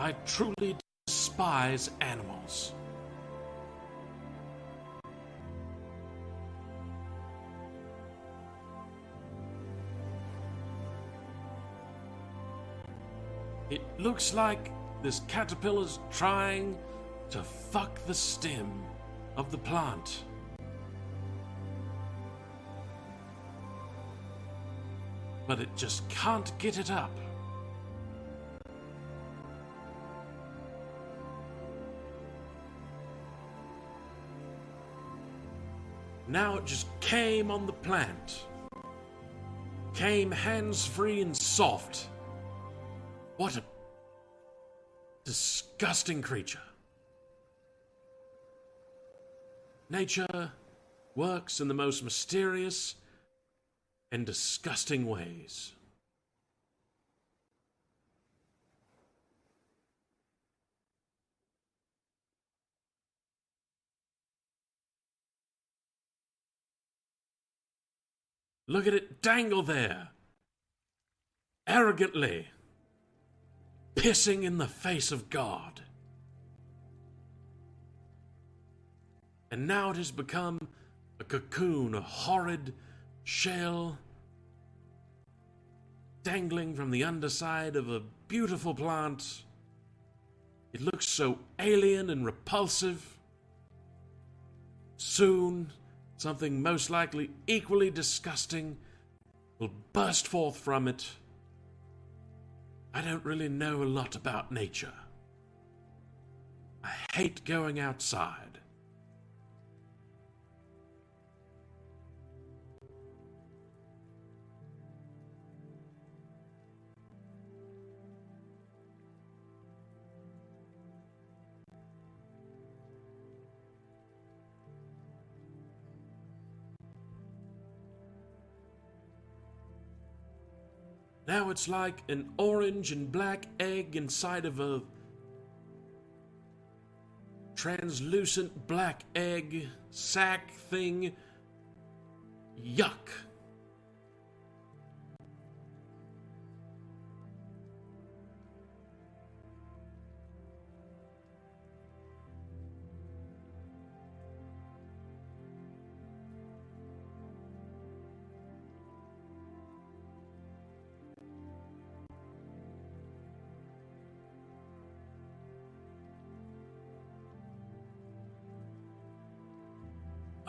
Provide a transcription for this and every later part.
I truly despise animals. It looks like this caterpillar's trying to fuck the stem of the plant. But it just can't get it up. Now it just came on the plant. Came hands-free and soft. What a disgusting creature. Nature works in the most mysterious and disgusting ways. Look at it dangle there, arrogantly, pissing in the face of God. And now it has become a cocoon, a horrid shell, dangling from the underside of a beautiful plant. It looks so alien and repulsive. Soon, something most likely equally disgusting will burst forth from it. I don't really know a lot about nature. I hate going outside. Now it's like an orange and black egg inside of a translucent black egg sack thing. Yuck.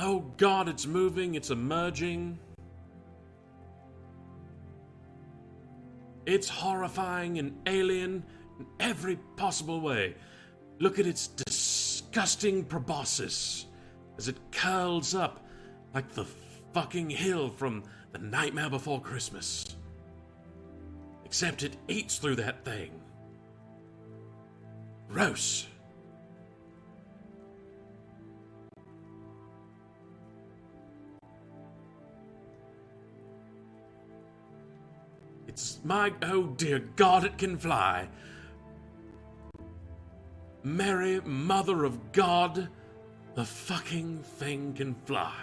Oh God, it's moving, it's emerging. It's horrifying and alien in every possible way. Look at its disgusting proboscis as it curls up like the fucking hill from The Nightmare Before Christmas. Except it eats through that thing. Gross. It's my, oh dear God, it can fly. Mary, Mother of God, the fucking thing can fly.